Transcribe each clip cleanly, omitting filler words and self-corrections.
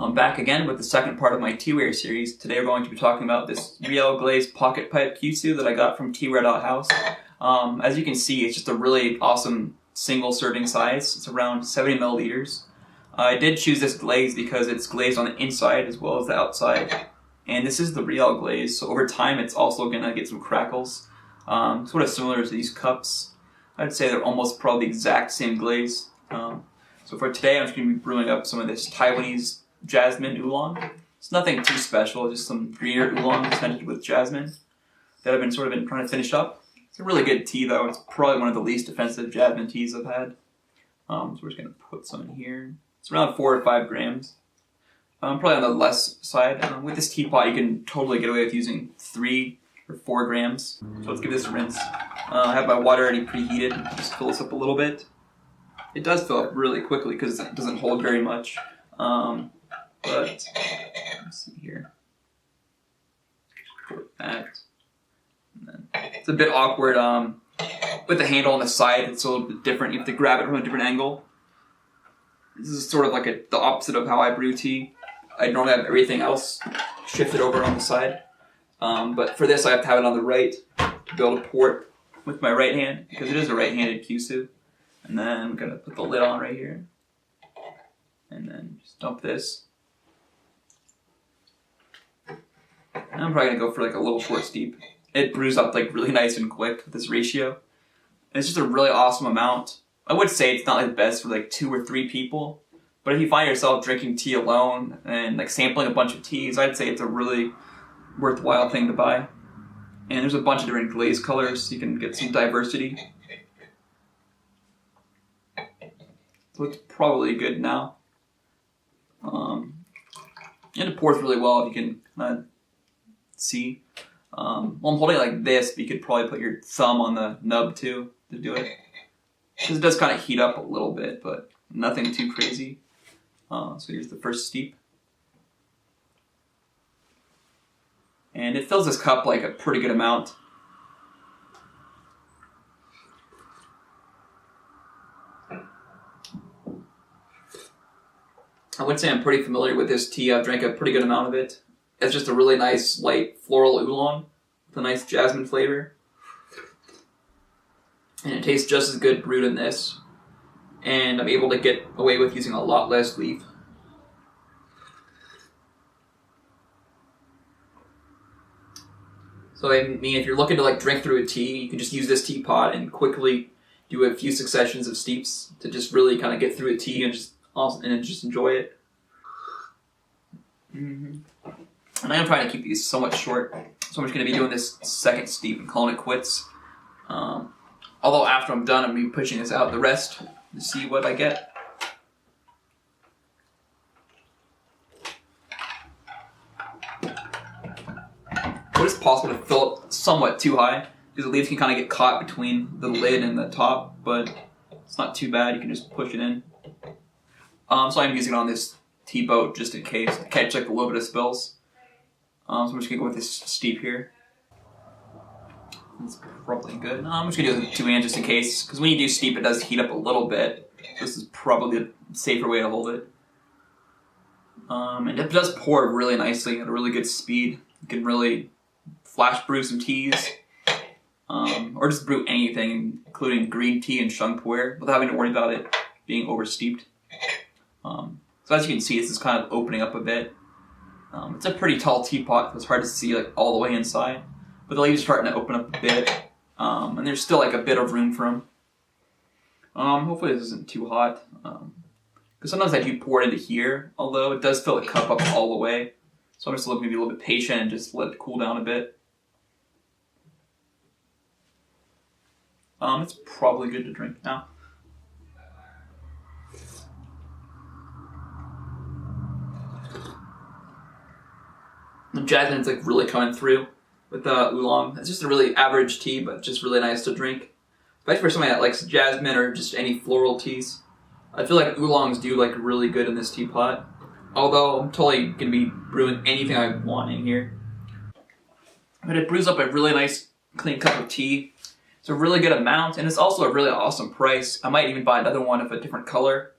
I'm back again with the second part of my Teaware series. Today we're going to be talking about this Ruyao glaze Pocket Pipe Kyusu that I got from Teaware.house. As you can see, it's just a really awesome single serving size. It's around 70 milliliters. I did choose this glaze because it's glazed on the inside as well as the outside. And this is the Ruyao glaze, so over time it's also going to get some crackles. Sort of similar to these cups. I'd say they're almost probably the exact same glaze. So for today I'm just going to be brewing up some of this Taiwanese jasmine oolong. It's nothing too special, just some greener oolong scented with jasmine that I've been trying to finish up. It's a really good tea though. It's probably one of the least offensive jasmine teas I've had. So we're just going to put some in here. It's around 4 or 5 grams. Probably on the less side. With this teapot you can totally get away with using 3 or 4 grams. So let's give this a rinse. I have my water already preheated. Just fill this up a little bit. It does fill up really quickly because it doesn't hold very much. But let's see here. Put that. And then it's a bit awkward with the handle on the side. It's a little bit different. You have to grab it from a different angle. This is sort of like the opposite of how I brew tea. I normally have everything else shifted over on the side. But for this I have to have it on the right to be able to pour it with my right hand because it is a right-handed Kyusu. And then I'm going to put the lid on right here. And then just dump this. And I'm probably going to go for like a little short steep. It brews up like really nice and quick with this ratio. And it's just a really awesome amount. I would say it's not like the best for like 2 or 3 people. But if you find yourself drinking tea alone and like sampling a bunch of teas, I'd say it's a really worthwhile thing to buy. And there's a bunch of different glaze colors, so you can get some diversity. So it's probably good now. And it pours really well if you can see. Well, I'm holding it like this, but you could probably put your thumb on the nub too to do it. Because it does kind of heat up a little bit, but nothing too crazy. So here's the first steep. And it fills this cup like a pretty good amount. I would say I'm pretty familiar with this tea. I've drank a pretty good amount of it. It's just a really nice, light, floral oolong with a nice jasmine flavor. And it tastes just as good brewed in this. And I'm able to get away with using a lot less leaf. So I mean, if you're looking to like drink through a tea, you can just use this teapot and quickly do a few successions of steeps to just really kind of get through a tea and just enjoy it. And I am trying to keep these somewhat short, so I'm just going to be doing this second steep and calling it quits. Although after I'm done, I'm going to be pushing this out the rest to see what I get. It is possible to fill it somewhat too high, because the leaves can kind of get caught between the lid and the top, but it's not too bad. You can just push it in. So I'm using it on this tea boat just in case, to catch like a little bit of spills. So I'm just going to go with this steep here. That's probably good. I'm just going to do it with 2 hands just in case, because when you do steep it does heat up a little bit. This is probably a safer way to hold it. And it does pour really nicely at a really good speed. You can really flash brew some teas, or just brew anything, including green tea and Pu-erh, without having to worry about it being oversteeped. So as you can see, this is kind of opening up a bit. It's a pretty tall teapot, so it's hard to see like all the way inside. But the leaves are starting to open up a bit, and there's still like a bit of room for them. Hopefully this isn't too hot, because sometimes I do pour it into here, although it does fill the cup up all the way. So I'm just looking to be a little bit patient and just let it cool down a bit. It's probably good to drink now. The jasmine's like really coming through with the oolong. It's just a really average tea, but just really nice to drink. Especially for somebody that likes jasmine or just any floral teas. I feel like oolongs do like really good in this teapot. Although I'm totally going to be brewing anything I want in here. But it brews up a really nice clean cup of tea. It's a really good amount, and it's also a really awesome price. I might even buy another one of a different color.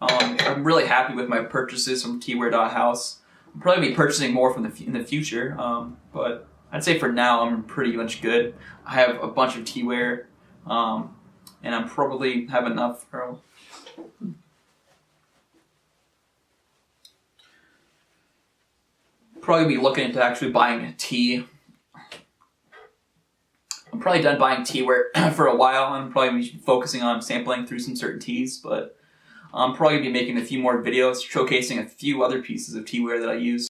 I'm really happy with my purchases from Teaware.house. I'll probably be purchasing more in the future, but I'd say for now I'm pretty much good. I have a bunch of Teaware, and I'm probably have enough. Probably be looking into actually buying a tea. I'm probably done buying Teaware for a while. I'm probably be focusing on sampling through some certain teas, but I'm probably going to be making a few more videos showcasing a few other pieces of Teaware that I use.